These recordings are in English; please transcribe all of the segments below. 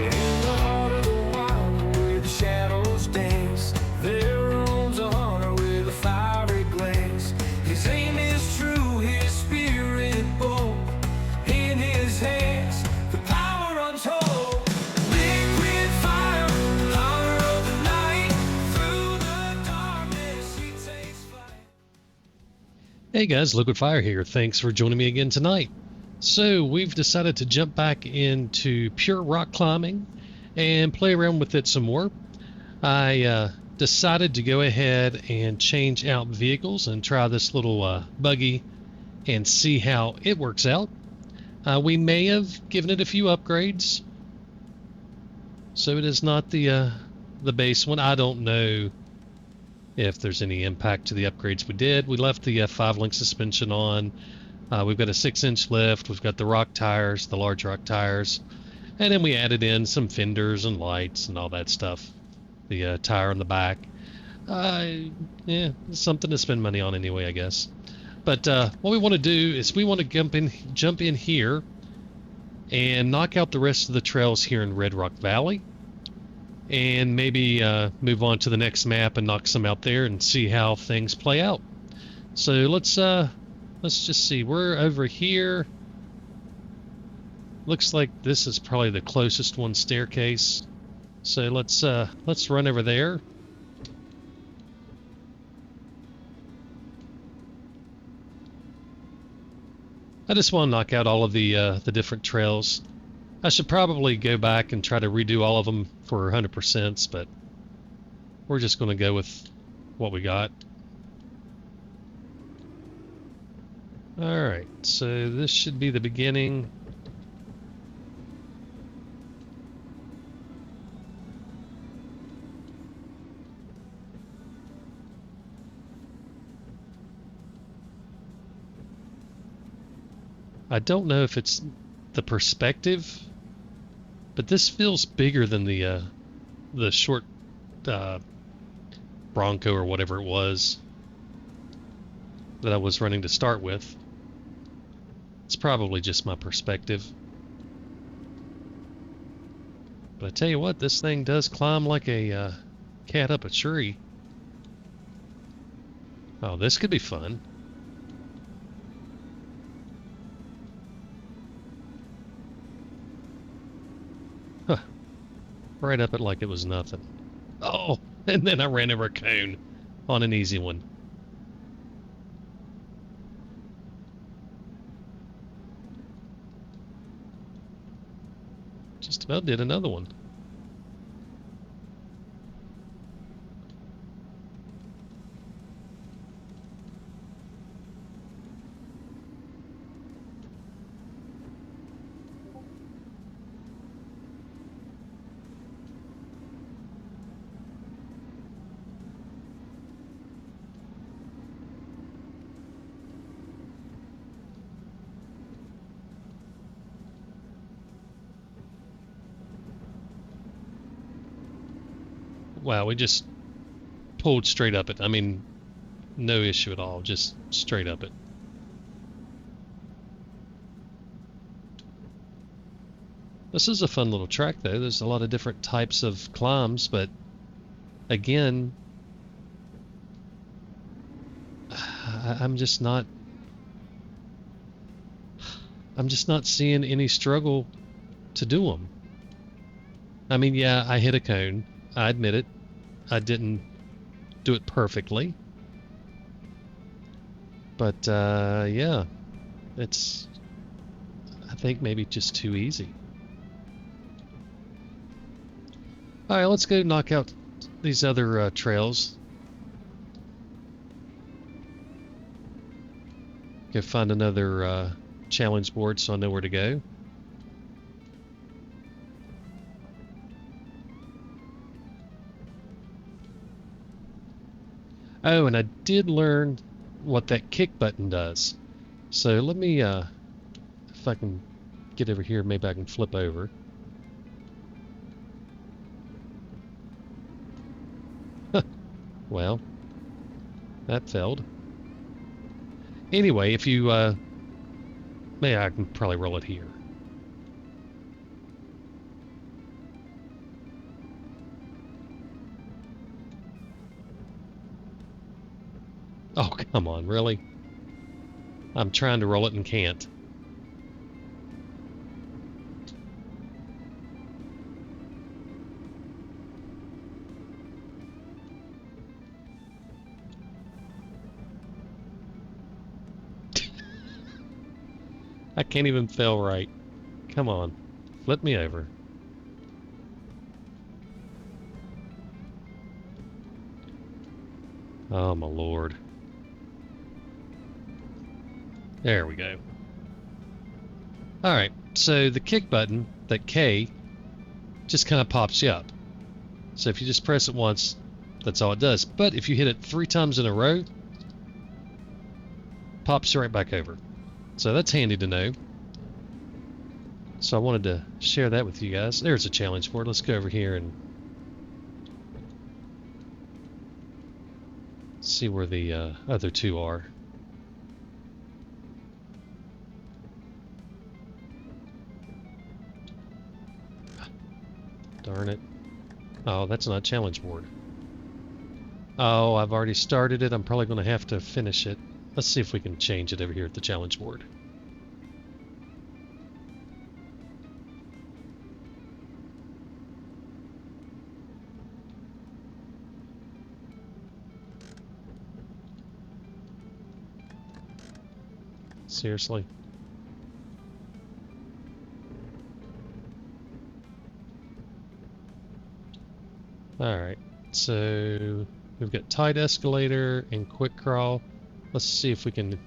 In the heart of the wild where the shadows dance, there roams a hunter with a fiery glance. His aim is true, his spirit bold. In his hands, the power untold. Liquid fire, power of the night. Through the darkness, he takes flight. Hey guys, Liquid Fire here. Thanks for joining me again tonight. So we've decided to jump back into pure rock climbing and play around with it some more. I decided to go ahead and change out vehicles and try this little buggy and see how it works out. We may have given it a few upgrades, so it is not the base one. I don't know if there's any impact to the upgrades we did. We left the 5-link suspension on. We've got a 6-inch lift. We've got the rock tires, the large rock tires, and then we added in some fenders and lights and all that stuff. The tire on the back. Yeah, something to spend money on anyway, I guess. But what we want to do is we want to jump in here and knock out the rest of the trails here in Red Rock Valley, and maybe move on to the next map and knock some out there and see how things play out. So let's just see. We're over here. Looks like this is probably the closest one staircase. So let's run over there. I just want to knock out all of the different trails. I should probably go back and try to redo all of them for 100%, but we're just going to go with what we got. Alright, so this should be the beginning. I don't know if it's the perspective, but this feels bigger than the short Bronco or whatever it was that I was running to start with. It's probably just my perspective. But I tell you what, this thing does climb like a cat up a tree. Oh, this could be fun. Huh. Right up it like it was nothing. Oh, and then I ran over a cone on an easy one. Just about did another one. Wow, we just pulled straight up it. I mean, no issue at all, just straight up it. This is a fun little track though. There's a lot of different types of climbs, but again, I'm just not seeing any struggle to do them. I mean, yeah, I hit a cone. I admit it. I didn't do it perfectly. But, yeah. It's, I think, maybe just too easy. Alright, let's go knock out these other trails. Go find another challenge board so I know where to go. Oh, and I did learn what that kick button does. So let me, if I can get over here, maybe I can flip over. Well, that failed. Anyway, if you, maybe I can probably roll it here. Oh, come on, really? I'm trying to roll it and can't. I can't even fail right. Come on. Flip me over. Oh, my lord. There we go. Alright, so the kick button, that K, just kind of pops you up. So if you just press it once, that's all it does. But if you hit it 3 times in a row, pops you right back over. So that's handy to know. So I wanted to share that with you guys. There's a challenge board. Let's go over here and see where the other two are. Darn it. Oh, that's not a challenge board. Oh, I've already started it. I'm probably going to have to finish it. Let's see if we can change it over here at the challenge board. Seriously? Alright, so we've got tight escalator and quick crawl. Let's see if we can...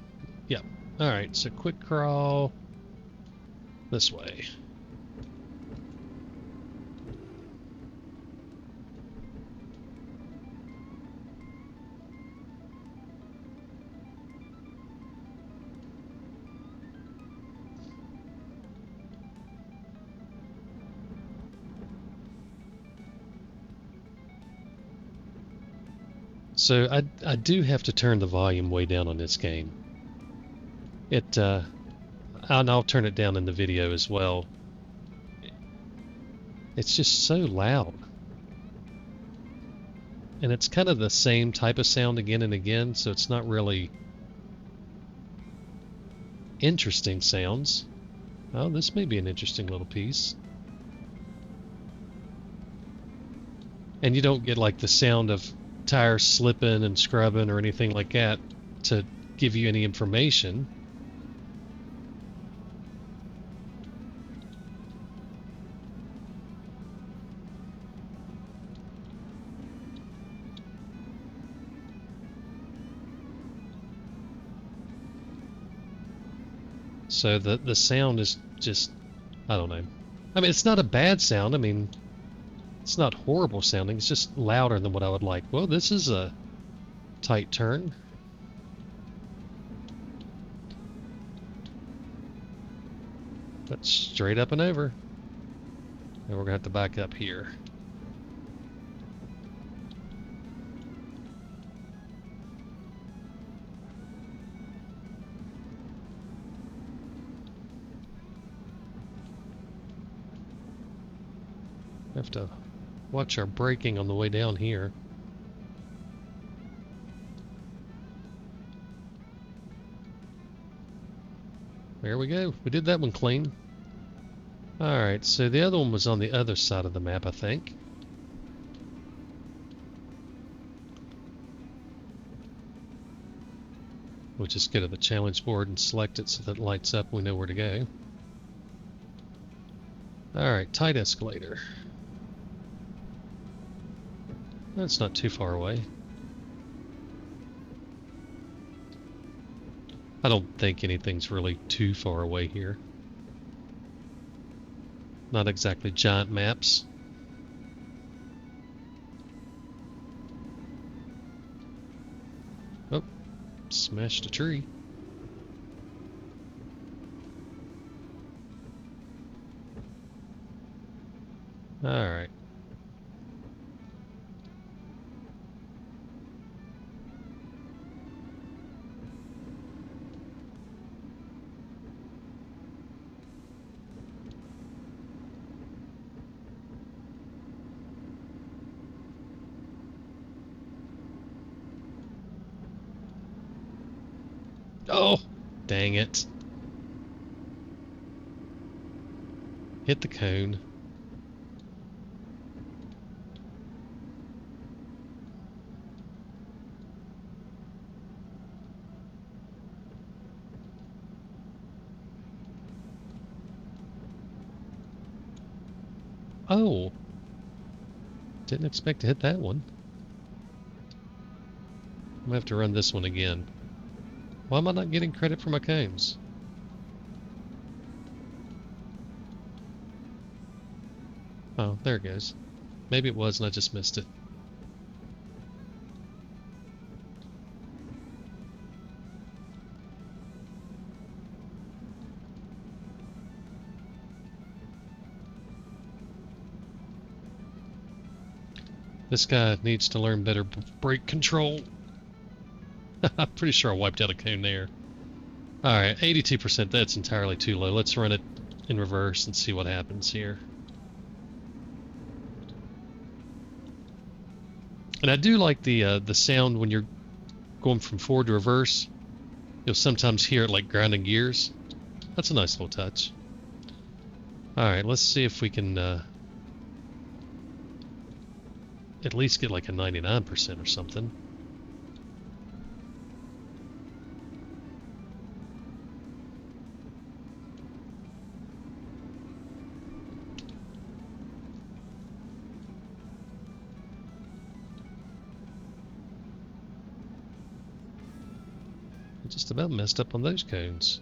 Yeah. Alright, so quick crawl this way. So I do have to turn the volume way down on this game. And I'll turn it down in the video as well. It's just so loud. And it's kind of the same type of sound again and again, so it's not really interesting sounds. Oh, this may be an interesting little piece. And you don't get like the sound of tires slipping and scrubbing or anything like that to give you any information. So the sound is just, I don't know. I mean, it's not a bad sound. I mean, it's not horrible sounding. It's just louder than what I would like. Well, this is a tight turn. That's straight up and over. And we're going to have to back up here. We have to watch our braking on the way down here. There we go. We did that one clean. Alright, so the other one was on the other side of the map, I think. We'll just go to the challenge board and select it so that it lights up and we know where to go. Alright, tight escalator. That's not too far away. I don't think anything's really too far away here. Not exactly giant maps. Oh, smashed a tree. Alright. Oh, dang it. Hit the cone. Oh, didn't expect to hit that one. I'm gonna have to run this one again. Why am I not getting credit for my cones? Oh, there it goes. Maybe it was and I just missed it. This guy needs to learn better brake control. I'm pretty sure I wiped out a cone there. Alright, 82%, that's entirely too low. Let's run it in reverse and see what happens here. And I do like the sound when you're going from forward to reverse. You'll sometimes hear it like grinding gears. That's a nice little touch. Alright, let's see if we can at least get like a 99% or something. I just about messed up on those cones.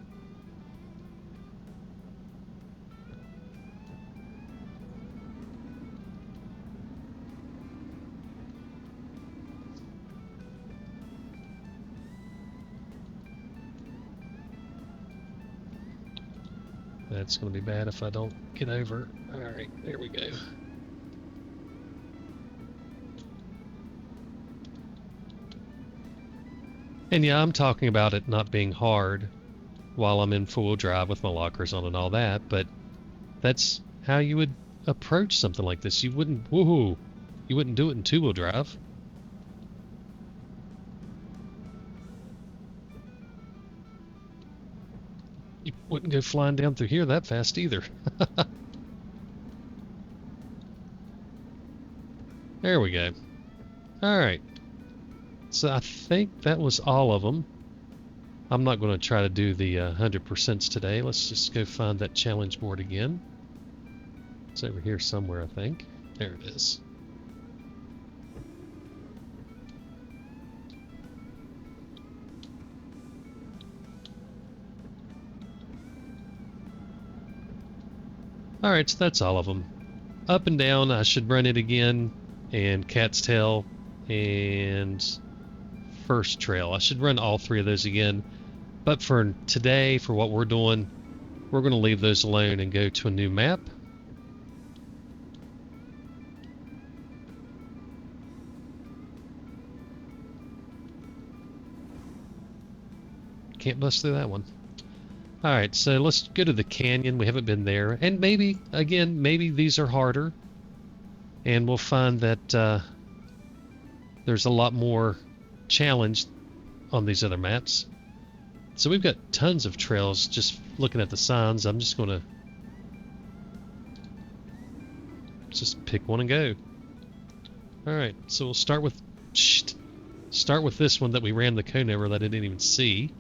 That's going to be bad if I don't get over. Alright, there we go. And yeah, I'm talking about it not being hard while I'm in four-wheel drive with my lockers on and all that, but that's how you would approach something like this. You wouldn't, woohoo, you wouldn't do it in two-wheel drive. You wouldn't go flying down through here that fast either. There we go. Alright. So I think that was all of them. I'm not going to try to do the 100% today. Let's just go find that challenge board again. It's over here somewhere, I think. There it is. Alright, so that's all of them. Up and down, I should run it again, and cat's tail, and first trail. I should run all three of those again. But for today, for what we're doing, we're going to leave those alone and go to a new map. Can't bust through that one. Alright, so let's go to the canyon. We haven't been there. And maybe, again, maybe these are harder. And we'll find that there's a lot more challenge on these other maps. So we've got tons of trails just looking at the signs. I'm just going to just pick one and go. Alright, so we'll start with this one that we ran the cone over that I didn't even see.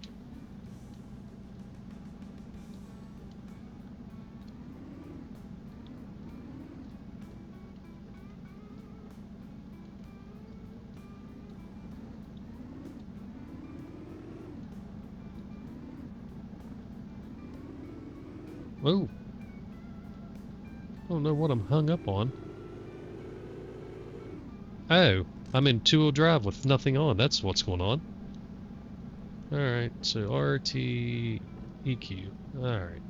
Whoa. I don't know what I'm hung up on. Oh, I'm in two-wheel drive with nothing on. That's what's going on. Alright, so RT EQ. Alright.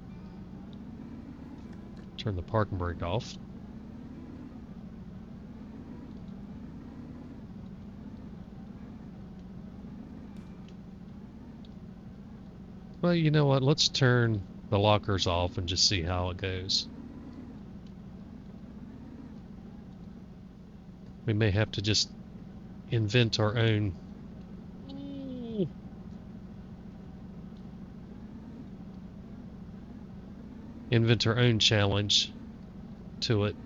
Turn the parking brake off. Well, you know what? Let's turn the lockers off and just see how it goes. We may have to just invent our own. invent our own challenge to it.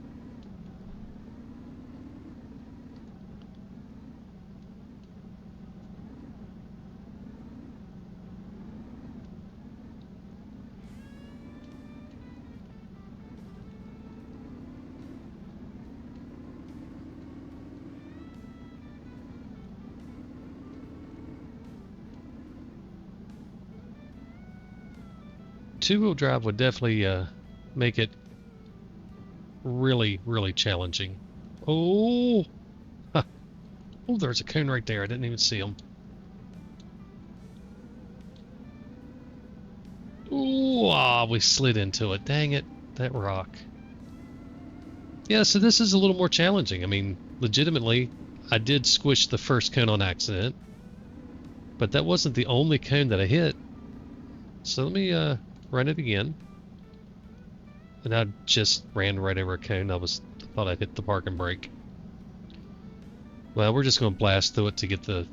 Two-wheel drive would definitely make it really, really challenging. Oh, huh. Oh, there's a cone right there. I didn't even see him. Ooh, we slid into it. Dang it, that rock. Yeah, so this is a little more challenging. I mean, legitimately, I did squish the first cone on accident, but that wasn't the only cone that I hit. So let me run it again. And I just ran right over a cone. I thought I'd hit the parking brake. Well, we're just going to blast through it to get the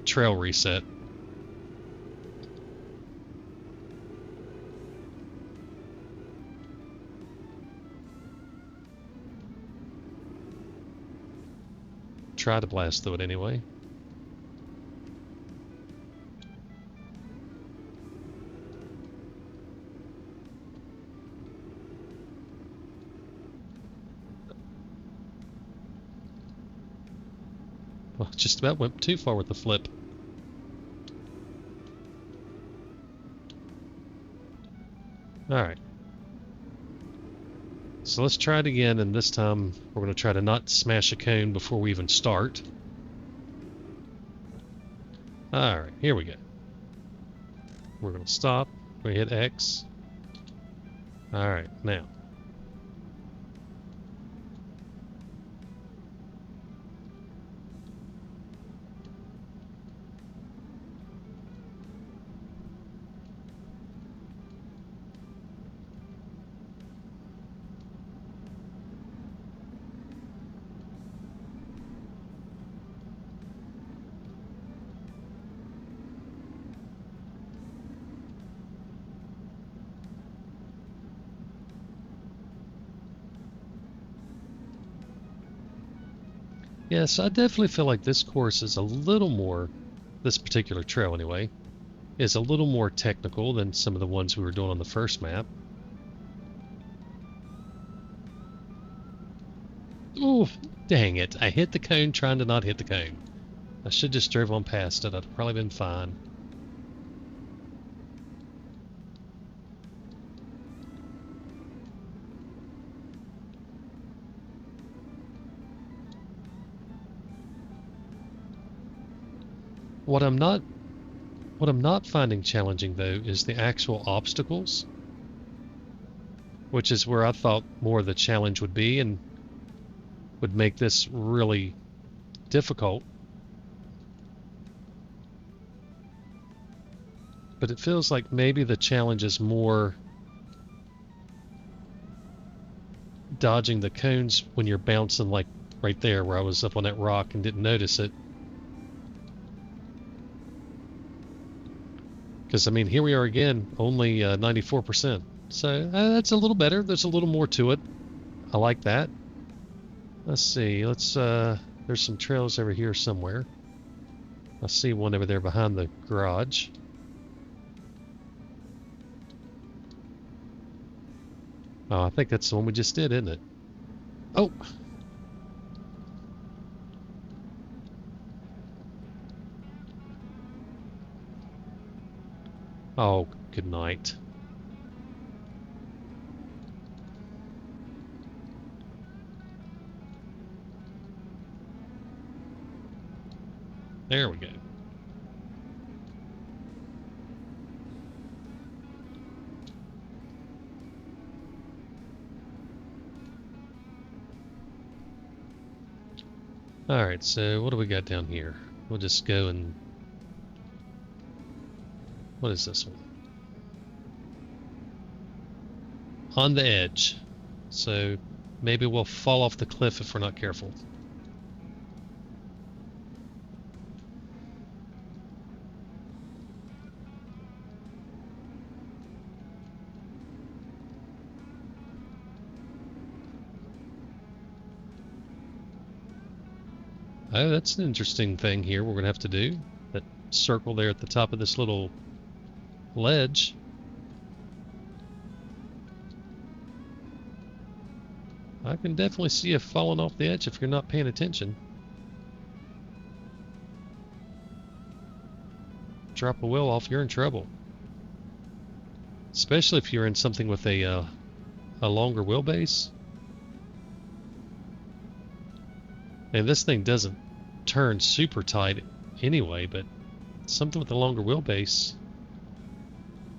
trail reset. Try to blast through it anyway. Well, just about went too far with the flip. Alright. So let's try it again, and this time we're going to try to not smash a cone before we even start. Alright, here we go. We're going to stop. We hit X. Alright, now. Yes, I definitely feel like this course is a little more, this particular trail anyway, is a little more technical than some of the ones we were doing on the first map. Ooh, dang it. I hit the cone trying to not hit the cone. I should just drove on past it. I'd probably been fine. What I'm not finding challenging though is the actual obstacles, which is where I thought more of the challenge would be and would make this really difficult. But it feels like maybe the challenge is more dodging the cones when you're bouncing, like right there where I was up on that rock and didn't notice it. Because, I mean, here we are again, only 94%. So that's a little better. There's a little more to it. I like that. Let's see. There's some trails over here somewhere. I see one over there behind the garage. Oh, I think that's the one we just did, isn't it? Oh! Oh, good night. There we go. Alright, so what do we got down here? We'll just go and... What is this one? On the edge. So maybe we'll fall off the cliff if we're not careful. Oh, that's an interesting thing here we're going to have to do. That circle there at the top of this little ledge. I can definitely see you falling off the edge if you're not paying attention. Drop a wheel off, you're in trouble. Especially if you're in something with a longer wheelbase. And this thing doesn't turn super tight anyway, but something with a longer wheelbase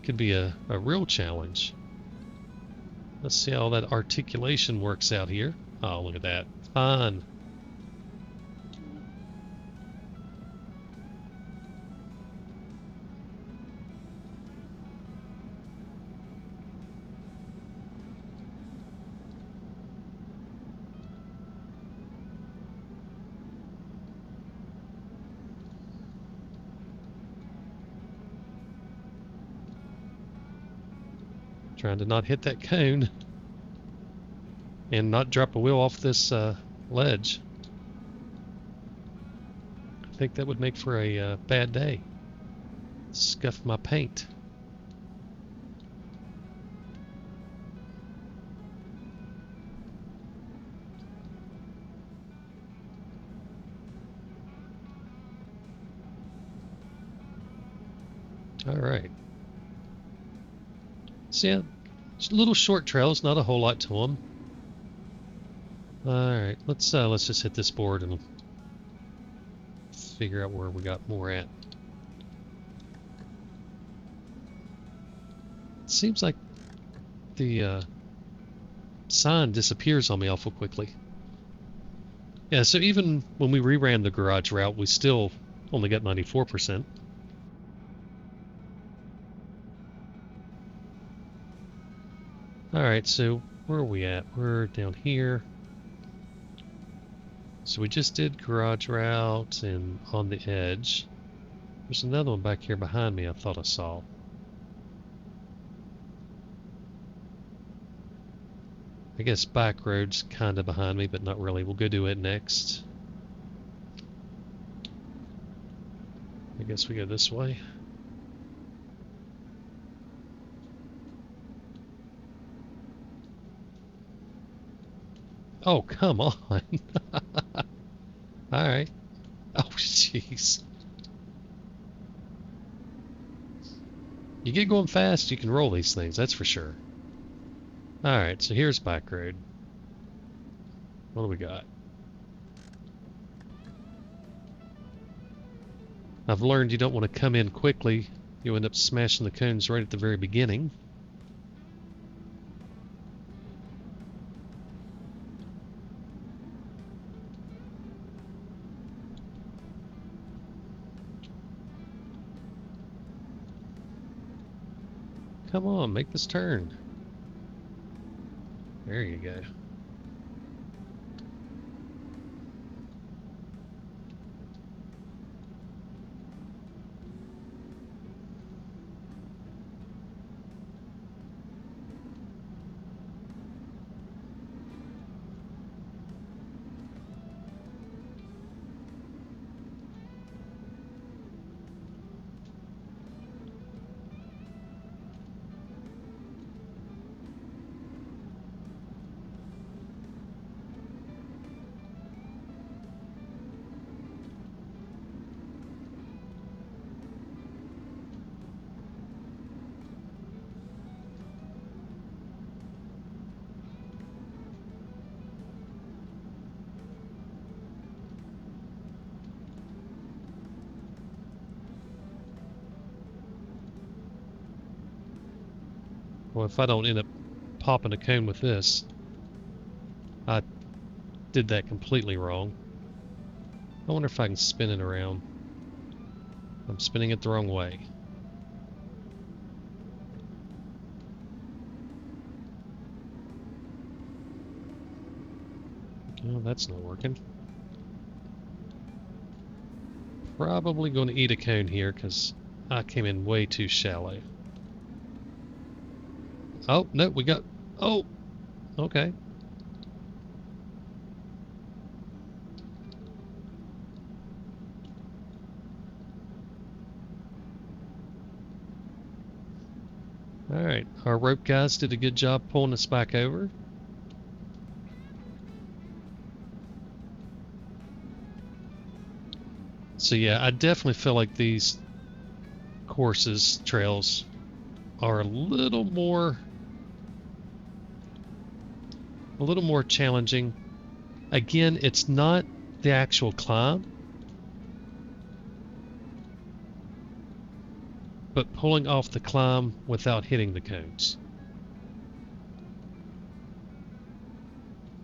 could be a real challenge. Let's see how that articulation works out here. Oh, look at that. Fine. Trying to not hit that cone and not drop a wheel off this ledge. I think that would make for a bad day. Scuff my paint. All right. So yeah, just little short trails, not a whole lot to them. All right, let's just hit this board and figure out where we got more at. It seems like the sign disappears on me awful quickly. Yeah, so even when we reran the garage route, we still only got 94%. Alright, so where are we at? We're down here. So we just did garage route and on the edge. There's another one back here behind me I thought I saw. I guess back road's kind of behind me, but not really. We'll go do it next. I guess we go this way. Oh, come on. Alright. Oh, jeez. You get going fast, you can roll these things, that's for sure. Alright, so here's back road. What do we got? I've learned you don't want to come in quickly. You end up smashing the cones right at the very beginning. Come on, make this turn. There you go. Well, if I don't end up popping a cone with this, I did that completely wrong. I wonder if I can spin it around. I'm spinning it the wrong way. Oh, that's not working. Probably going to eat a cone here because I came in way too shallow. Oh, no, we got... Oh! Okay. Alright, our rope guys did a good job pulling us back over. So yeah, I definitely feel like these courses, trails, are a little more challenging. Again, it's not the actual climb, but pulling off the climb without hitting the cones.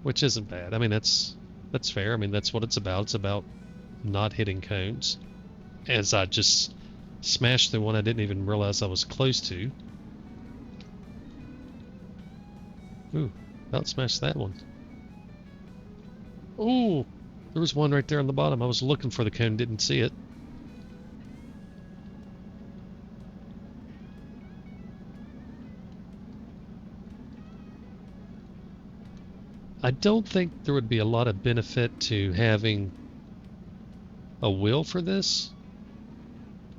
Which isn't bad. I mean, that's fair. I mean, that's what it's about. It's about not hitting cones. As I just smashed the one I didn't even realize I was close to. Ooh, about smashed that one. Ooh, there was one right there on the bottom. I was looking for the cone, didn't see it. I don't think there would be a lot of benefit to having a wheel for this,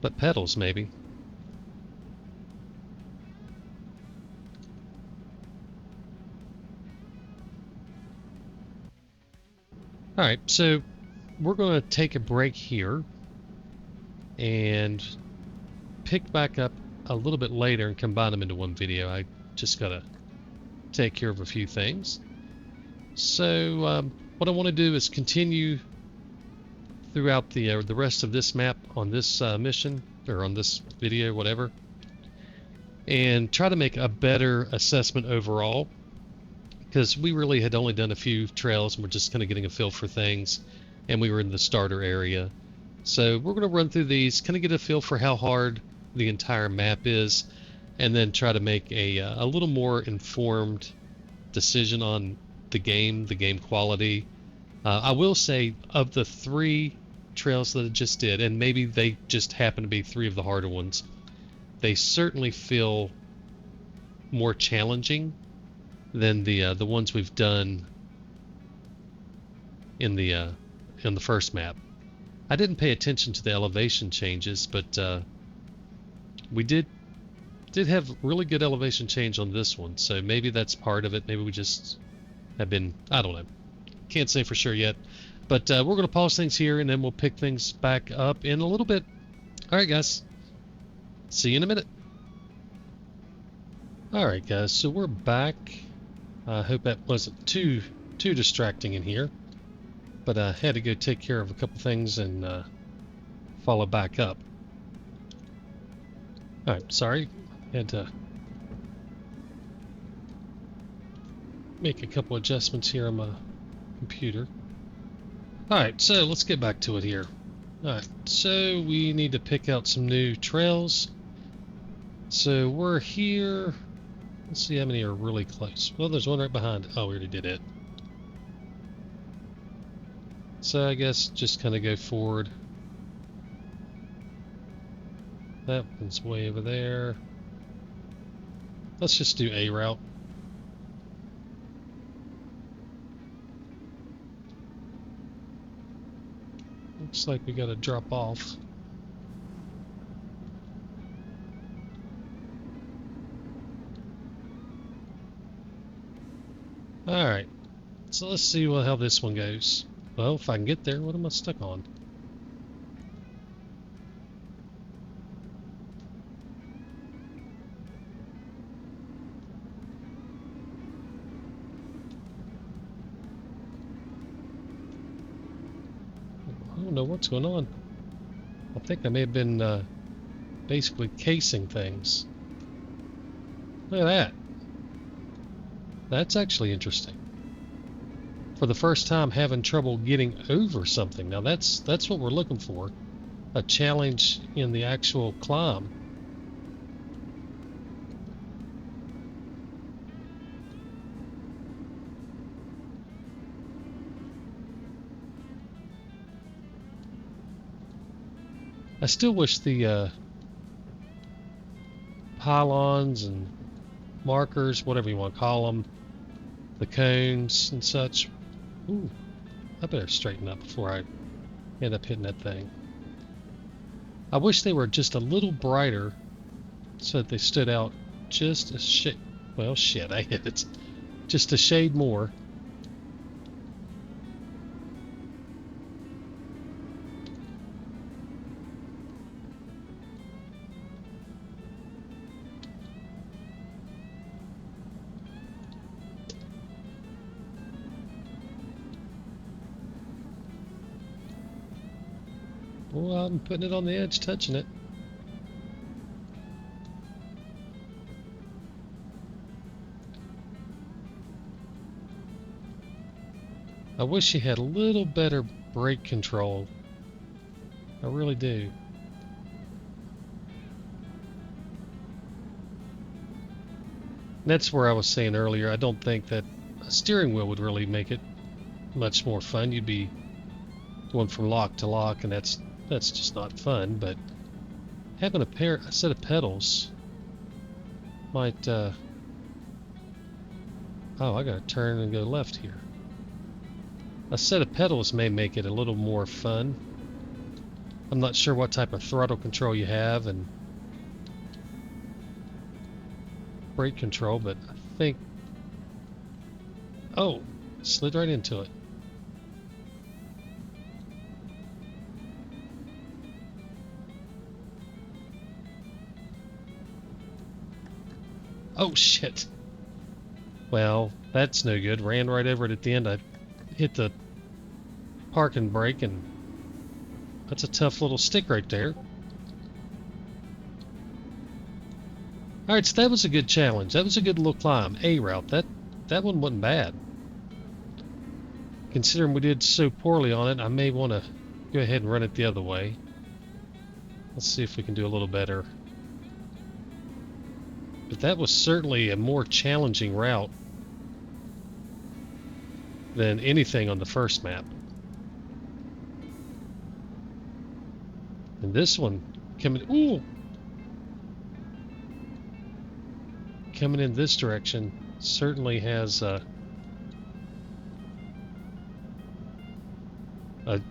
but pedals maybe. Alright, so we're going to take a break here and pick back up a little bit later and combine them into one video. I just got to take care of a few things. So what I want to do is continue throughout the rest of this map on this mission, or on this video, whatever, and try to make a better assessment overall, because we really had only done a few trails and we're just kind of getting a feel for things, and we were in the starter area. So we're going to run through these, kind of get a feel for how hard the entire map is, and then try to make a little more informed decision on the game quality. I will say, of the 3 trails that I just did, and maybe they just happen to be 3 of the harder ones, they certainly feel more challenging than the ones we've done in the first map. I didn't pay attention to the elevation changes, but we did have really good elevation change on this one, so maybe that's part of it. Maybe we just have been, I don't know, can't say for sure yet, but we're going to pause things here and then we'll pick things back up in a little bit. Alright guys, see you in a minute. Alright guys, so we're back. I hope that wasn't too distracting in here, but I had to go take care of a couple things and follow back up. Alright, sorry, had to make a couple adjustments here on my computer. Alright, so let's get back to it here. Alright, so we need to pick out some new trails. So we're here. Let's see how many are really close. Well, there's one right behind it. Oh, we already did it. So I guess just kind of go forward. That one's way over there. Let's just do a route. Looks like we gotta drop off. Alright, so let's see how this one goes. Well, if I can get there, what am I stuck on? I don't know what's going on. I think I may have been basically casing things. Look at that. That's actually interesting. For the first time having trouble getting over something. Now that's what we're looking for. A challenge in the actual climb. I still wish the pylons and markers, whatever you want to call them, the cones and such. Ooh, I better straighten up before I end up hitting that thing. I wish they were just a little brighter so that they stood out just a shade. Well, shit, I hit it. Just a shade more. Well, I'm putting it on the edge, touching it. I wish he had a little better brake control. I really do. That's where I was saying earlier, I don't think that a steering wheel would really make it much more fun. You'd be going from lock to lock, and that's just not fun. But having a set of pedals might. Oh, I gotta turn and go left here. A set of pedals may make it a little more fun. I'm not sure what type of throttle control you have and brake control, but I think. Oh, slid right into it. Oh shit. Well, that's no good. Ran right over it at the end. I hit the parking brake, and that's a tough little stick right there. Alright, so that was a good challenge. That was a good little climb. A route. That one wasn't bad. Considering we did so poorly on it, I may want to go ahead and run it the other way. Let's see if we can do a little better. But that was certainly a more challenging route than anything on the first map. And this one coming in this direction certainly has a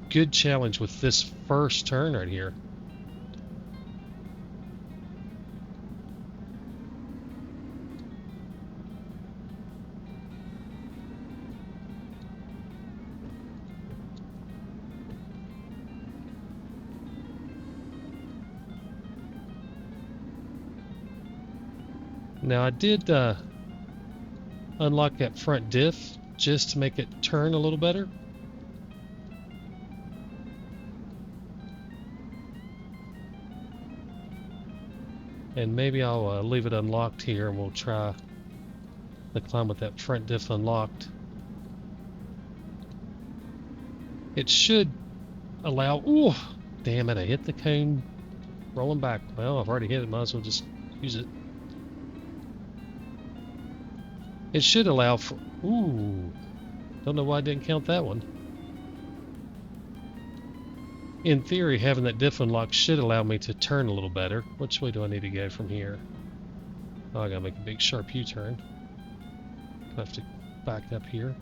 good challenge with this first turn right here. Now I did unlock that front diff just to make it turn a little better. And maybe I'll leave it unlocked here and we'll try the climb with that front diff unlocked. It should allow... Ooh! Damn it, I hit the cone rolling back. Well, I've already hit it, might as well just use it. It should allow for... Ooh! Don't know why I didn't count that one. In theory, having that diff unlock should allow me to turn a little better. Which way do I need to go from here? Oh, I gotta make a big sharp U-turn. I have to back up here.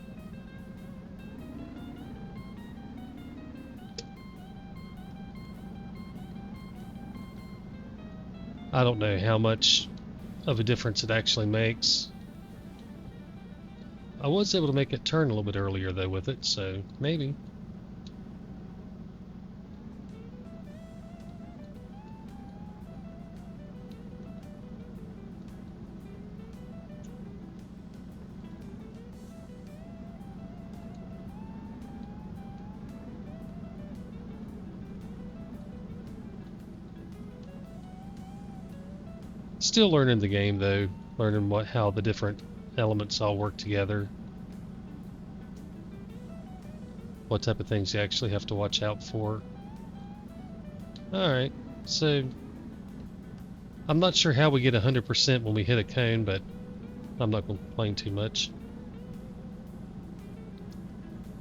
I don't know how much of a difference it actually makes. I was able to make it turn a little bit earlier though with it, so maybe. Still learning the game though, learning how the different elements all work together. What type of things you actually have to watch out for. Alright, so I'm not sure how we get 100% when we hit a cone, but I'm not going to complain too much.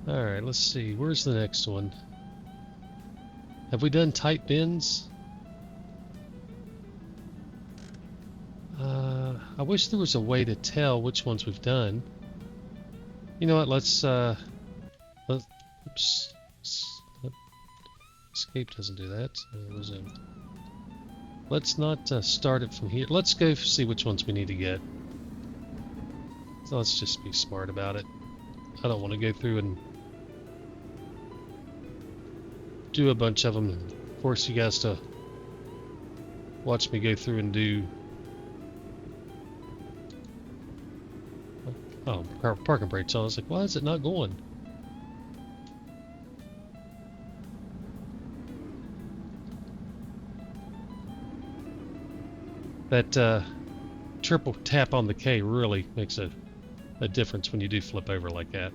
Alright, let's see, where's the next one? Have we done tight bends? I wish there was a way to tell which ones we've done. You know what, let's oops, escape doesn't do that. Resume. let's not start it from here. Let's go see which ones we need to get. So let's just be smart about it. I don't want to go through and do a bunch of them and force you guys to watch me go through and do... Oh, parking brake's on. I was like, why is it not going? That triple tap on the K really makes a difference when you do flip over like that.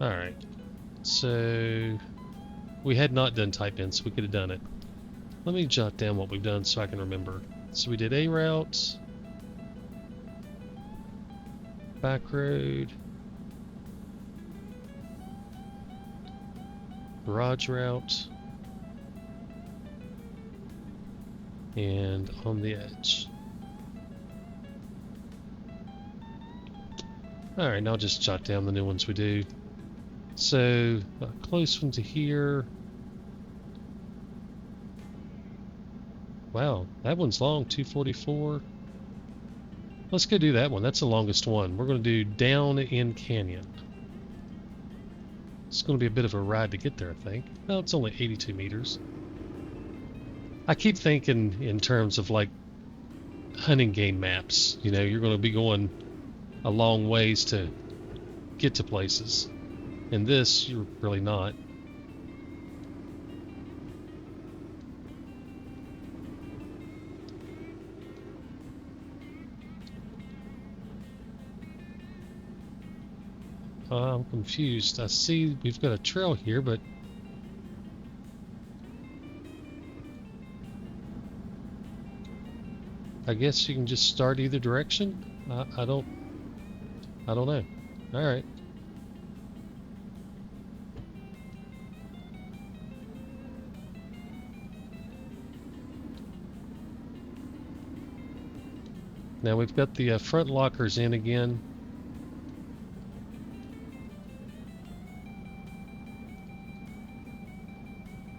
Alright, so we had not done type in, so we could have done it. Let me jot down what we've done so I can remember. So we did A route, back road, garage route, and on the edge. Alright, now I'll just jot down the new ones we do. So, a close one to here. Wow, that one's long, 244. Let's go do that one. That's the longest one. We're going to do down in Canyon. It's going to be a bit of a ride to get there, I think. Well, it's only 82 meters. I keep thinking in terms of like hunting game maps. You know, you're going to be going a long ways to get to places. In this, you're really not. I'm confused. I see we've got a trail here, but I guess you can just start either direction. I don't know. All right. Now we've got the front lockers in again.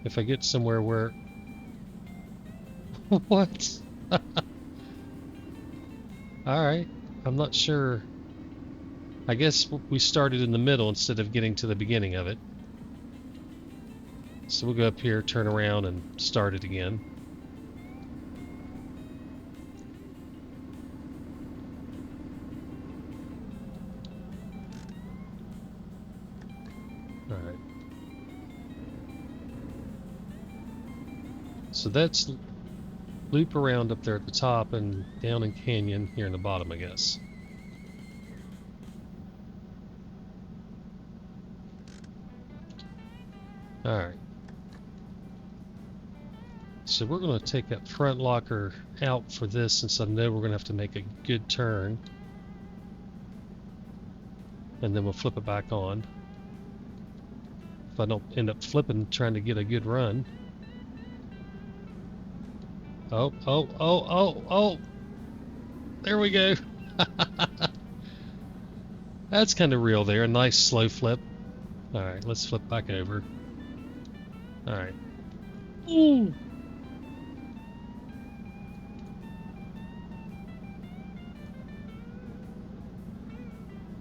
If I get somewhere where... What? Alright, I'm not sure. I guess we started in the middle instead of getting to the beginning of it. So we'll go up here, turn around, and start it again. Alright. So that's loop around up there at the top and down in Canyon here in the bottom, I guess. Alright. So we're going to take that front locker out for this since I know we're going to have to make a good turn. And then we'll flip it back on. If I don't end up flipping trying to get a good run. Oh, oh, oh, oh, oh! There we go! That's kind of real there, a nice slow flip. Alright, let's flip back over. Alright. Ooh!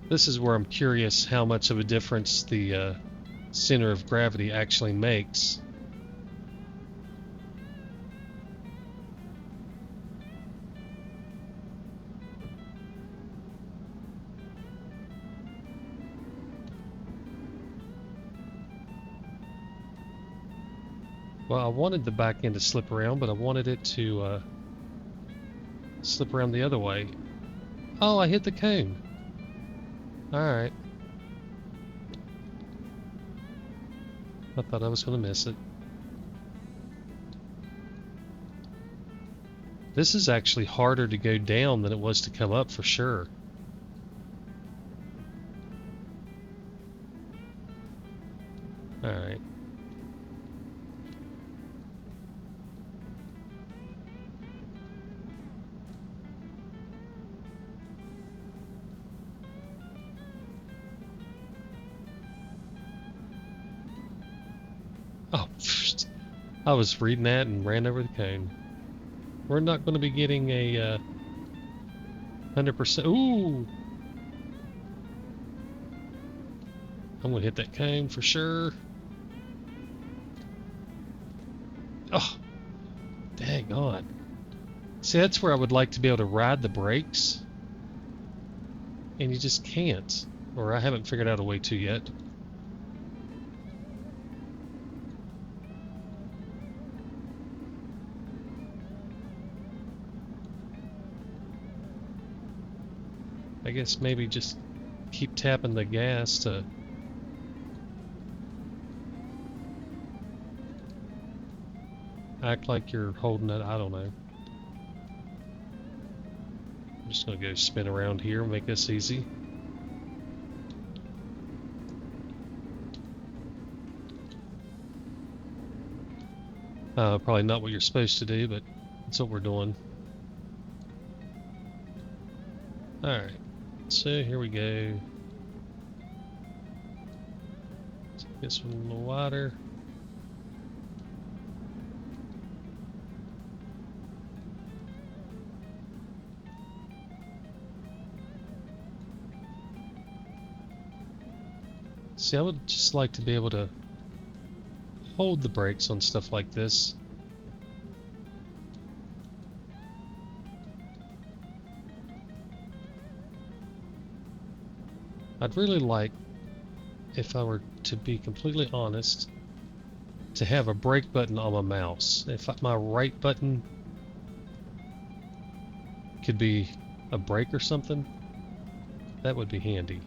This is where I'm curious how much of a difference the center of gravity actually makes. Well, I wanted the back end to slip around, but I wanted it to slip around the other way. Oh, I hit the cone. Alright. I thought I was going to miss it. This is actually harder to go down than it was to come up for sure. Alright. Oh, I was reading that and ran over the cone. We're not going to be getting a 100%. Ooh! I'm going to hit that cone for sure. Oh! Dang on. See, that's where I would like to be able to ride the brakes. And you just can't. Or I haven't figured out a way to yet. I guess maybe just keep tapping the gas to... act like you're holding it. I don't know. I'm just going to go spin around here and make this easy. Probably not what you're supposed to do, but that's what we're doing. Alright, so here we go. Get some water. See, I would just like to be able to hold the brakes on stuff like this. I'd really like, if I were to be completely honest, to have a brake button on my mouse. If my right button could be a brake or something, that would be handy.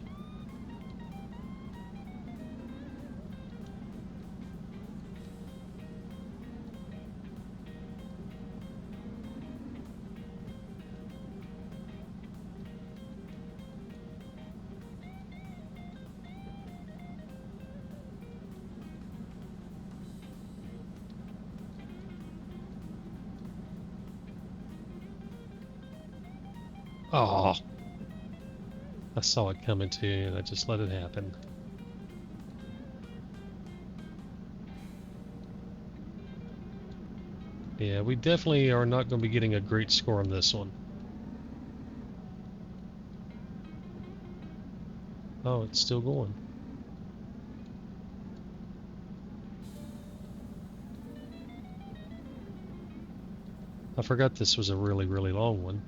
Oh, I saw it coming too, and I just let it happen. Yeah, we definitely are not going to be getting a great score on this one. Oh, it's still going. I forgot this was a really, really long one.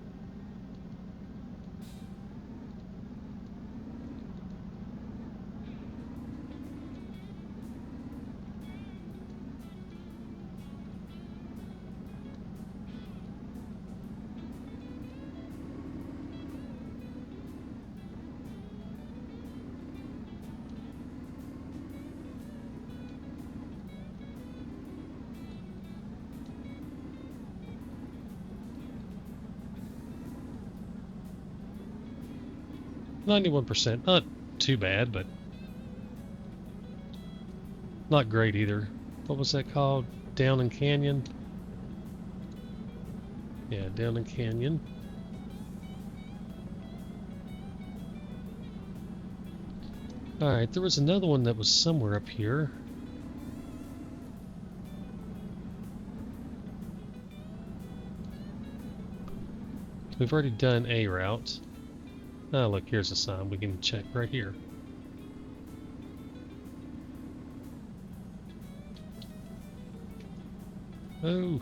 %, not too bad, but not great either. What was that called? Down and Canyon? Yeah, Down and Canyon. Alright, there was another one that was somewhere up here. We've already done a route. Oh, look, here's a sign. We can check right here. Oh.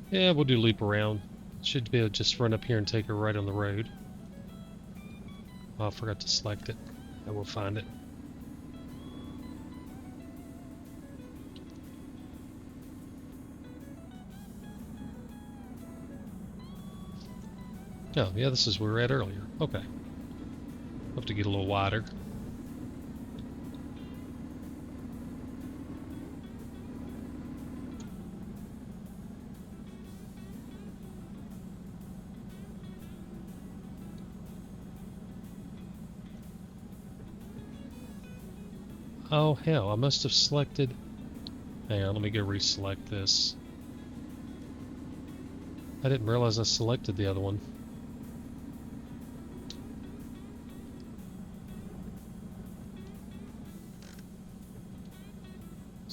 Yeah, we'll do loop around. Should be able to just run up here and take her right on the road. Oh, I forgot to select it. I will find it. Oh, yeah, this is where we were at earlier. Okay. We'll have to get a little wider. Oh, hell, I must have selected... Hang on, let me go reselect this. I didn't realize I selected the other one.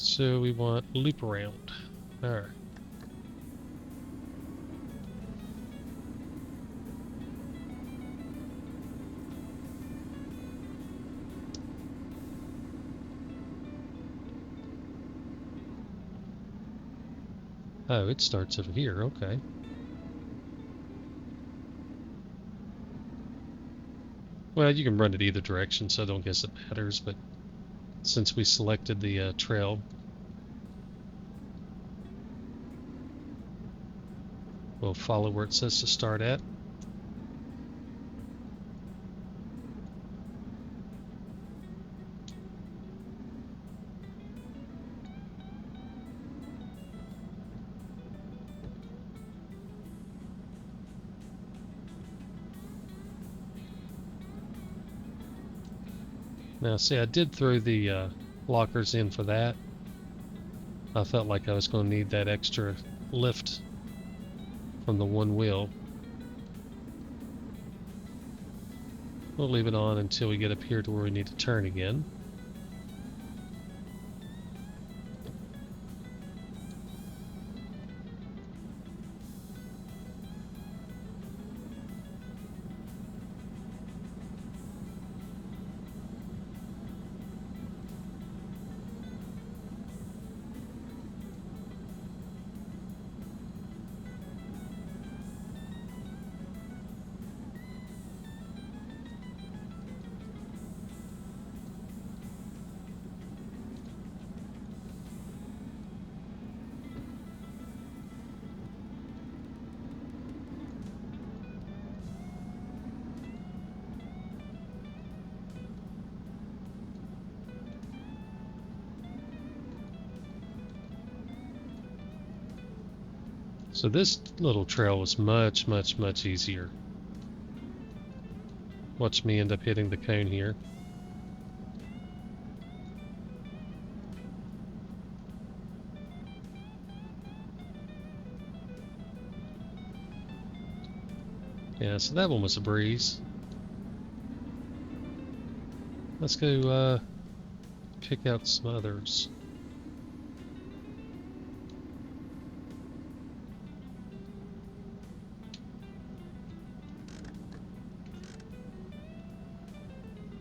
So we want loop around. Alright. Oh, it starts over here, okay. Well, you can run it either direction, so I don't guess it matters, but since we selected the trail, we'll follow where it says to start at. Now, see, I did throw the lockers in for that. I felt like I was going to need that extra lift from the one wheel. We'll leave it on until we get up here to where we need to turn again. So this little trail was much, much, much easier. Watch me end up hitting the cone here. Yeah, so that one was a breeze. Let's go pick out some others.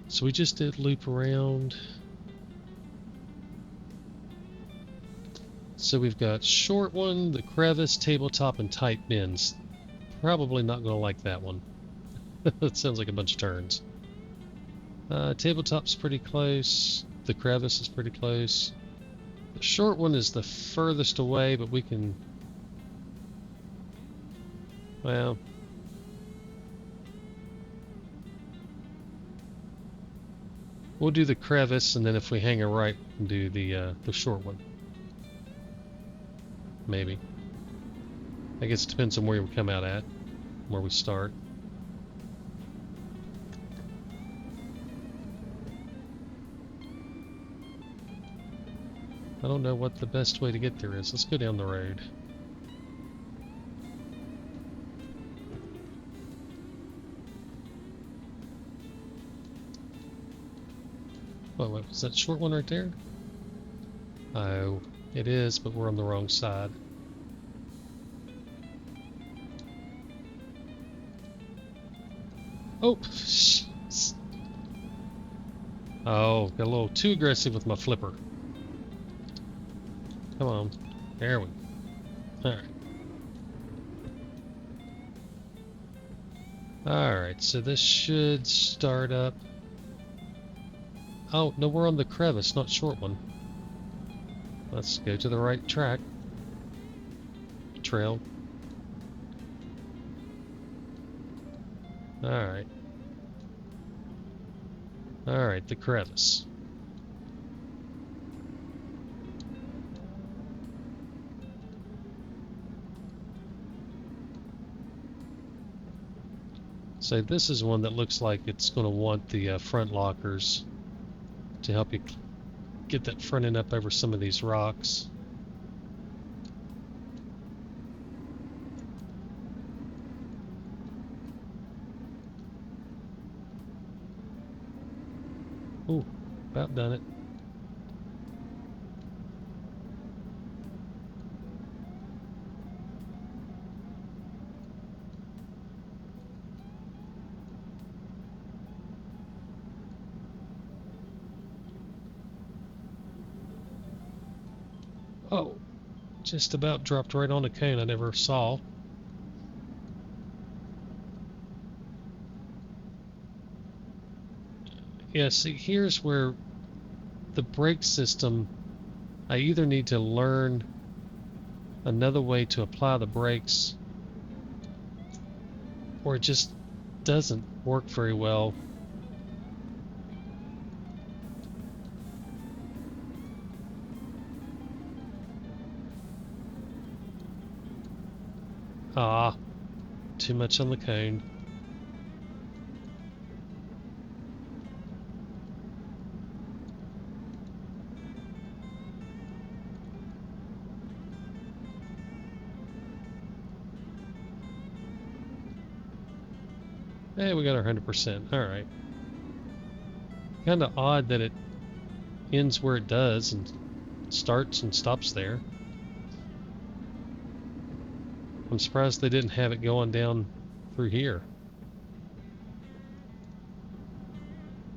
So we just did loop around. So we've got short one, the crevice, tabletop, and tight bends. Probably not going to like that one. That sounds like a bunch of turns. Tabletop's pretty close. The crevice is pretty close. The short one is the furthest away, but we can... Well... We'll do the crevice, and then if we hang a right, we'll do the short one. Maybe. I guess it depends on where we come out at, where we start. I don't know what the best way to get there is. Let's go down the road. What was that short one right there? Oh, it is, but we're on the wrong side. Oh! Oh, got a little too aggressive with my flipper. Come on. There we go. Alright. Alright, so this should start up. Oh, no, we're on the crevice, not short one. Let's go to the right track. Trail. Alright. Alright, the crevice. So this is one that looks like it's going to want the front lockers to help you get that front end up over some of these rocks. Ooh, about done it. Oh, just about dropped right on a cone I never saw. Yeah, see, here's where the brake system, I either need to learn another way to apply the brakes, or it just doesn't work very well. Ah, too much on the cone. Hey, we got our 100%. Alright. Kind of odd that it ends where it does and starts and stops there. I'm surprised they didn't have it going down through here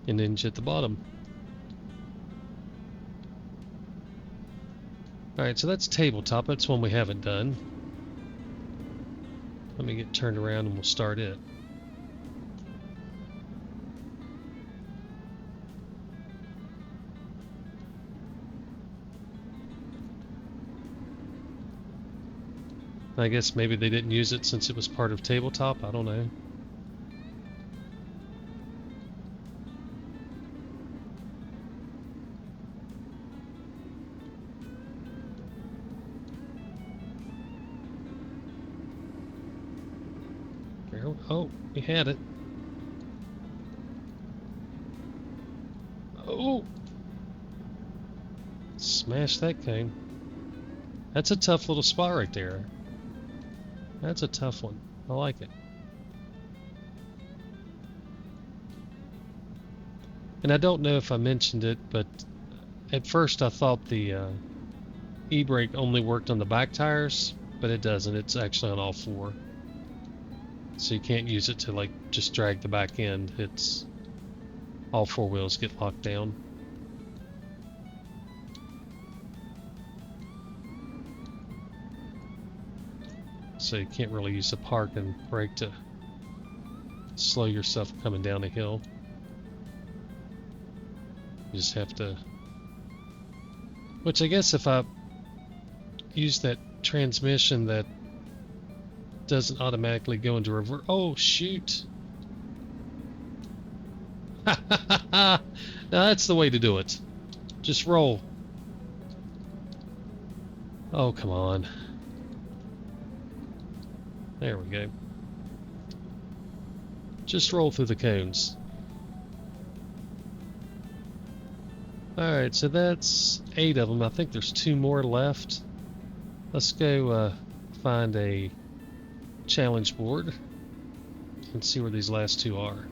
and then at the bottom. Alright, so that's tabletop. That's one we haven't done. Let me get turned around and we'll start it. I guess maybe they didn't use it since it was part of tabletop. I don't know. Oh, we had it. Oh! Smash that cane. That's a tough little spot right there. That's a tough one. I like it. And I don't know if I mentioned it, but at first I thought the e-brake only worked on the back tires, but it doesn't. It's actually on all four. So you can't use it to like just drag the back end. It's all four wheels get locked down. So you can't really use the park and brake to slow yourself coming down a hill. You just have to, which I guess if I use that transmission that doesn't automatically go into reverse. Oh shoot. Now that's the way to do it. Just roll. Oh, come on. There we go. Just roll through the cones. Alright, so that's 8 of them. I think there's 2 more left. Let's go find a challenge board and see where these last 2 are.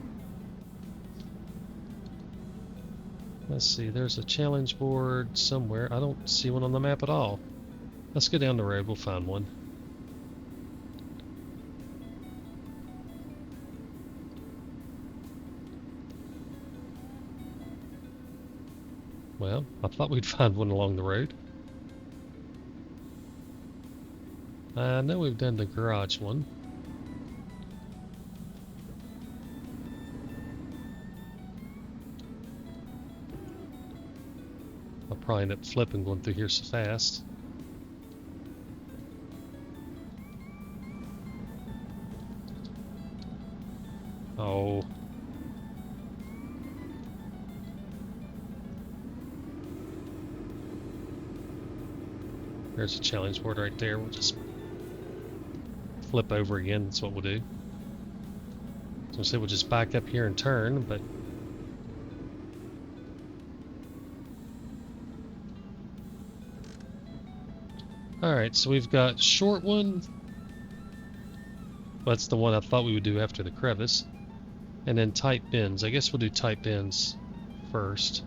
Let's see, there's a challenge board somewhere. I don't see one on the map at all. Let's go down the road, we'll find one. Well, I thought we'd find one along the road. I know we've done the garage one. I'll probably end up flipping going through here so fast. Oh. There's a challenge board right there. We'll just flip over again. That's what we'll do. So say we'll just back up here and turn, but alright, so we've got short one. That's the one I thought we would do after the crevice. And then tight bends. I guess we'll do tight bends first.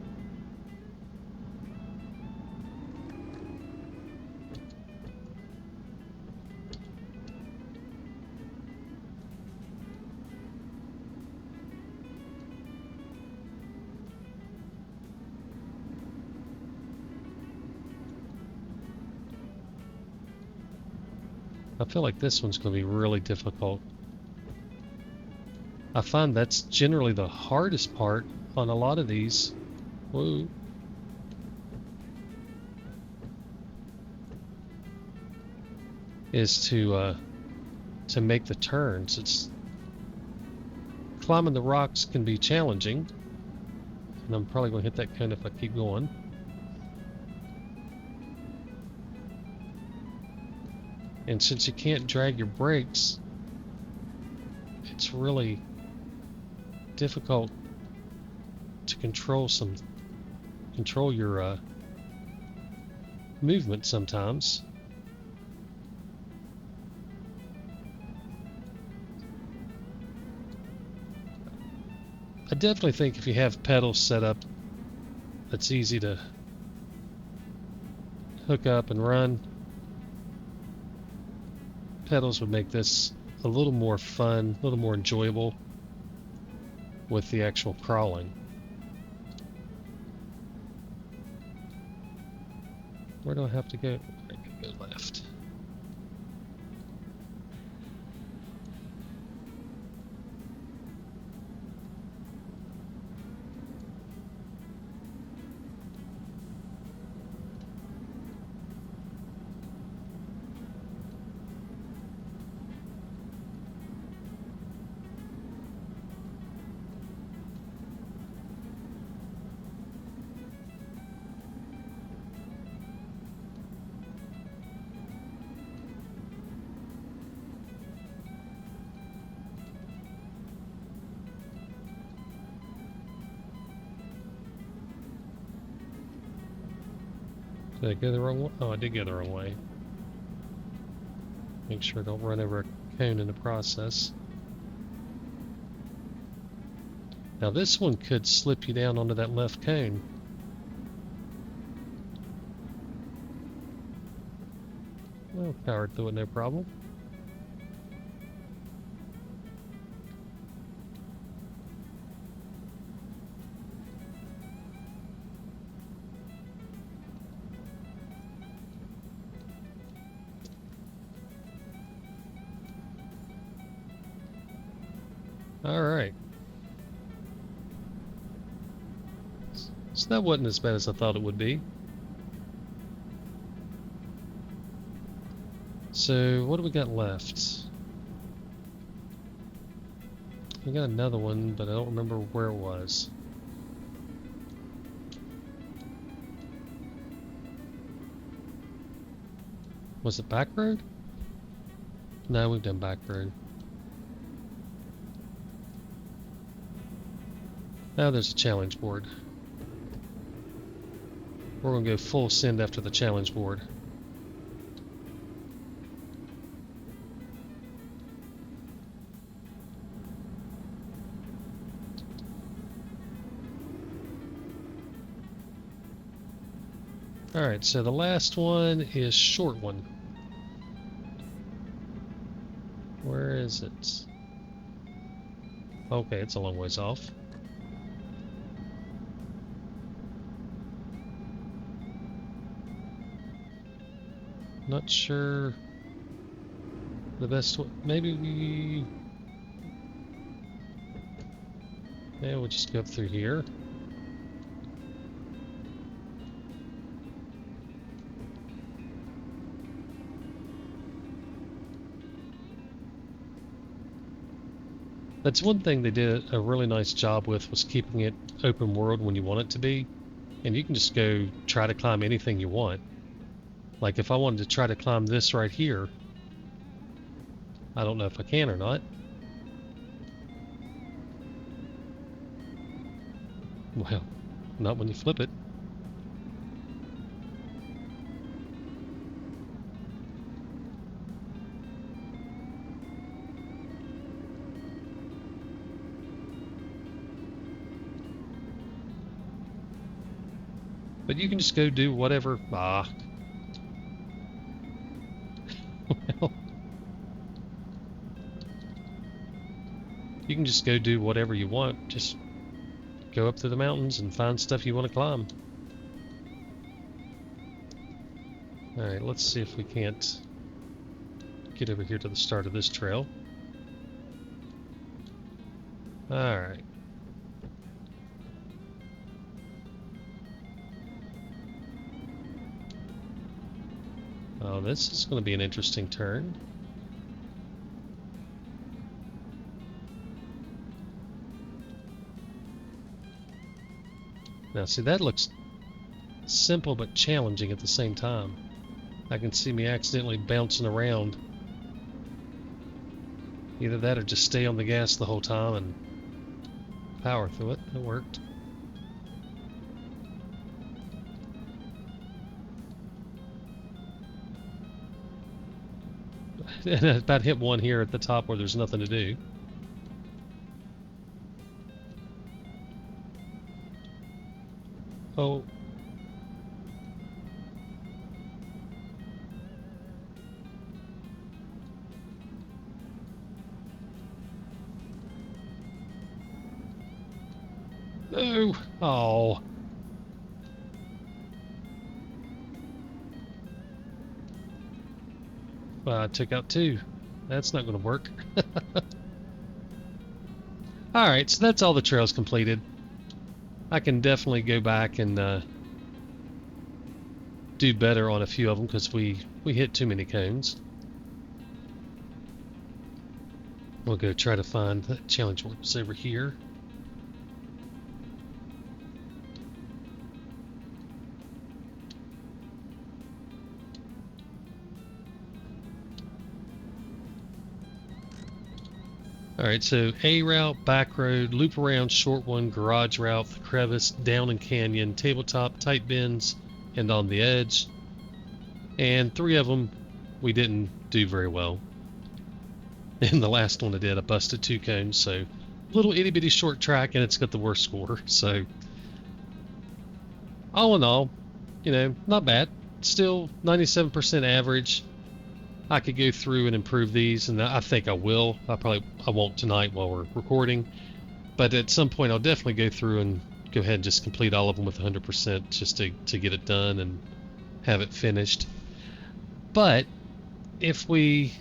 I feel like this one's going to be really difficult. I find that's generally the hardest part on a lot of these. Whoa. Is to make the turns. It's climbing the rocks can be challenging, and I'm probably going to hit that cone if I keep going. And since you can't drag your brakes, it's really difficult to control your movement sometimes. I definitely think if you have pedals set up, that's easy to hook up and run. Pedals would make this a little more fun, a little more enjoyable with the actual crawling. Where do I have to go? I can go left. Did I go the wrong way? Oh, I did go the wrong way. Make sure I don't run over a cone in the process. Now this one could slip you down onto that left cone. Well, powered through it, no problem. Alright. So that wasn't as bad as I thought it would be. So what do we got left? We got another one, but I don't remember where it was. Was it back road? No, we've done back road. Now there's a challenge board. We're going to go full send after the challenge board. Alright, so the last one is short one. Where is it? Okay, it's a long ways off. Not sure the best way. Maybe we... Yeah, we'll just go up through here. That's one thing they did a really nice job with, was keeping it open world when you want it to be. And you can just go try to climb anything you want. Like if I wanted to try to climb this right here, I don't know if I can or not. Well, not when you flip it. But you can just go do whatever. Well, you can just go do whatever you want. Just go up to the mountains and find stuff you want to climb. Alright, let's see if we can't get over here to the start of this trail. Alright. Oh, this is going to be an interesting turn. Now, see, that looks simple but challenging at the same time. I can see me accidentally bouncing around. Either that or just stay on the gas the whole time and power through it. It worked. And I about hit one here at the top where there's nothing to do. Oh. No. Oh. Well, I took out two. That's not going to work. Alright, so that's all the trails completed. I can definitely go back and do better on a few of them because we hit too many cones. We'll go try to find that challenge was over here. Alright, so A route, back road, loop around, short one, garage route, crevice, down and canyon, tabletop, tight bends, and on the edge. And 3 of them we didn't do very well. And the last one I did, I busted 2 cones, so little itty bitty short track, and it's got the worst score. So all in all, you know, not bad. Still 97% average. I could go through and improve these, and I think I will. I won't tonight while we're recording, but at some point I'll definitely go through and go ahead and just complete all of them with 100% just to get it done and have it finished. But if we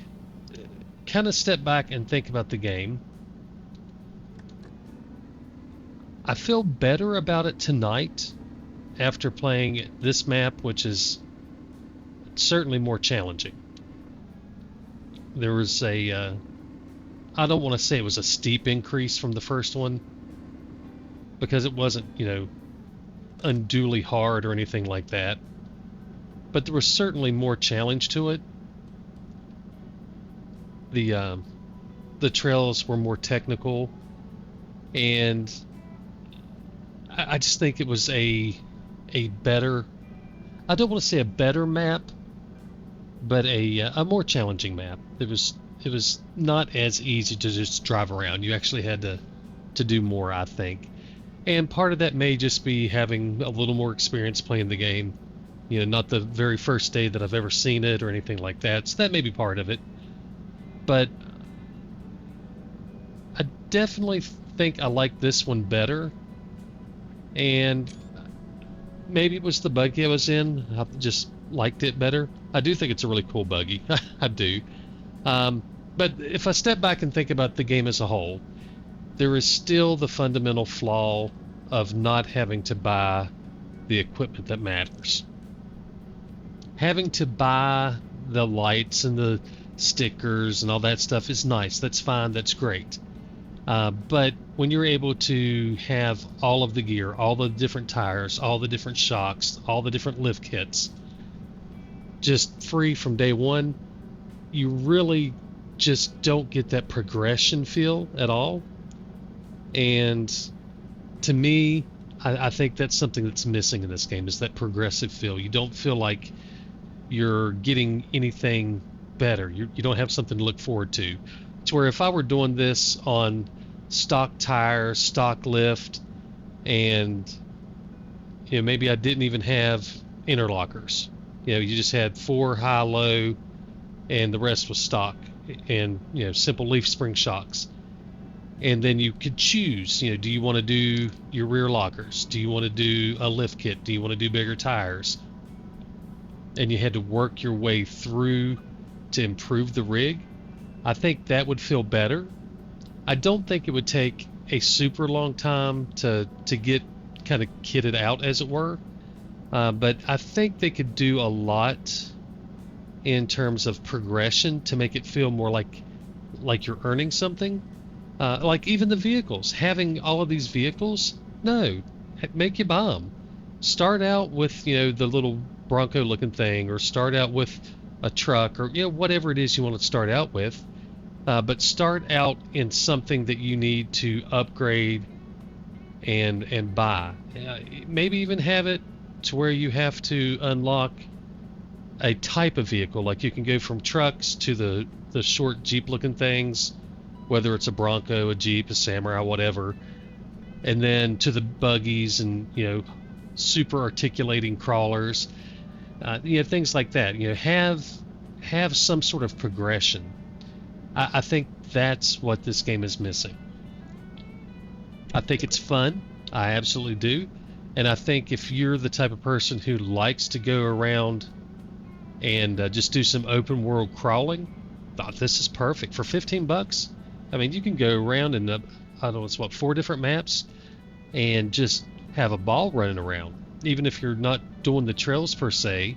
kind of step back and think about the game, I feel better about it tonight after playing this map, which is certainly more challenging. There was a, I don't want to say it was a steep increase from the first one, because it wasn't, you know, unduly hard or anything like that. But there was certainly more challenge to it. The trails were more technical, and I just think it was a better, I don't want to say a better map, but a more challenging map. It was not as easy to just drive around. You actually had to do more, I think. And part of that may just be having a little more experience playing the game. You know, not the very first day that I've ever seen it or anything like that. So that may be part of it. But I definitely think I like this one better. And maybe it was the buggy I was in. I just liked it better. I do think it's a really cool buggy. I do. But if I step back and think about the game as a whole, there is still the fundamental flaw of not having to buy the equipment that matters. Having to buy the lights and the stickers and all that stuff is nice. That's fine. That's great. But when you're able to have all of the gear, all the different tires, all the different shocks, all the different lift kits, just free from day one, you really just don't get that progression feel at all. And to me, I think that's something that's missing in this game, is that progressive feel. You don't feel like you're getting anything better. You don't have something to look forward to. It's where if I were doing this on stock tires, stock lift, and you know, maybe I didn't even have interlockers. You know, you just had 4 high-low, and the rest was stock, and you know, simple leaf spring shocks. And then you could choose. You know, do you want to do your rear lockers? Do you want to do a lift kit? Do you want to do bigger tires? And you had to work your way through to improve the rig, I think that would feel better. I don't think it would take a super long time to get kind of kitted out, as it were. But I think they could do a lot in terms of progression to make it feel more like you're earning something. Like even the vehicles, having all of these vehicles, no, make you buy them. Start out with, the little Bronco looking thing, or start out with a truck, or whatever it is you want to start out with. But start out in something that you need to upgrade and buy. Maybe even have it to where you have to unlock a type of vehicle. Like you can go from trucks to the short Jeep looking things, whether it's a Bronco, a Jeep, a Samurai, whatever, and then to the buggies and super articulating crawlers, things like that. Have some sort of progression. I think that's what this game is missing. I think it's fun. I absolutely do. And I think if you're the type of person who likes to go around and just do some open world crawling, this is perfect. For 15 bucks, I mean, you can go around and I don't know, it's 4 different maps and just have a ball running around. Even if you're not doing the trails per se,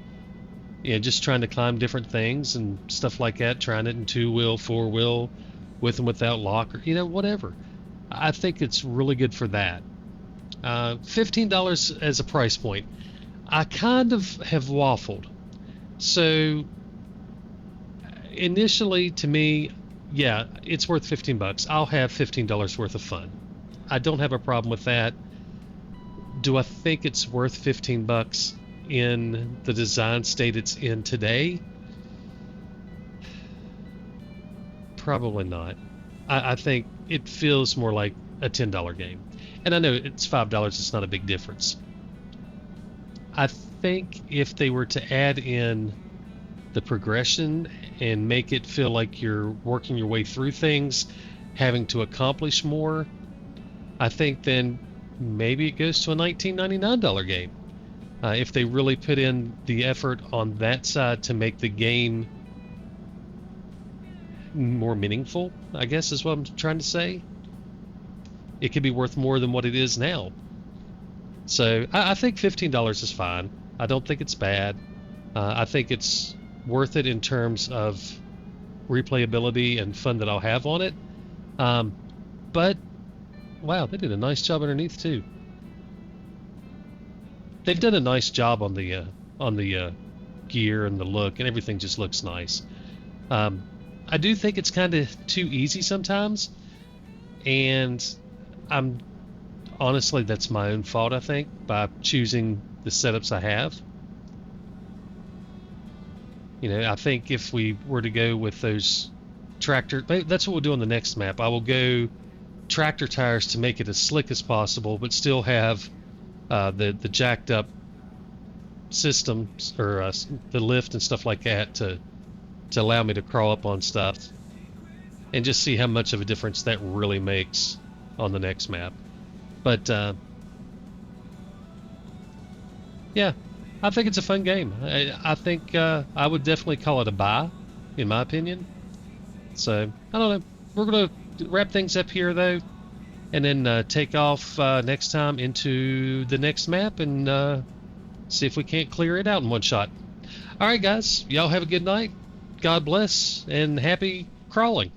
just trying to climb different things and stuff like that, trying it in 2-wheel, 4-wheel, with and without lock, or whatever. I think it's really good for that. $15 as a price point. I kind of have waffled. So initially, to me, yeah, it's worth 15 bucks. I'll have $15 worth of fun. I don't have a problem with that. Do I think it's worth 15 bucks in the design state it's in today? Probably not. I think it feels more like a $10 game. And I know it's $5, it's not a big difference. I think if they were to add in the progression and make it feel like you're working your way through things, having to accomplish more, I think then maybe it goes to a $19.99 game. If they really put in the effort on that side to make the game more meaningful, I guess is what I'm trying to say. It could be worth more than what it is now. So I think $15 is fine. I don't think it's bad. I think it's worth it in terms of replayability and fun that I'll have on it. But wow, they did a nice job underneath too. They've done a nice job on the gear and the look, and everything just looks nice. I do think it's kind of too easy sometimes, and honestly, that's my own fault, I think, by choosing the setups I have. I think if we were to go with those tractor, that's what we'll do on the next map. I will go tractor tires to make it as slick as possible, but still have the jacked up systems, or the lift and stuff like that to allow me to crawl up on stuff, and just see how much of a difference that really makes on the next map. But yeah, I think it's a fun game. I think I would definitely call it a buy, in my opinion. So I don't know. We're gonna wrap things up here though, and then take off next time into the next map and see if we can't clear it out in one shot. All right, guys, y'all have a good night. God bless and happy crawling.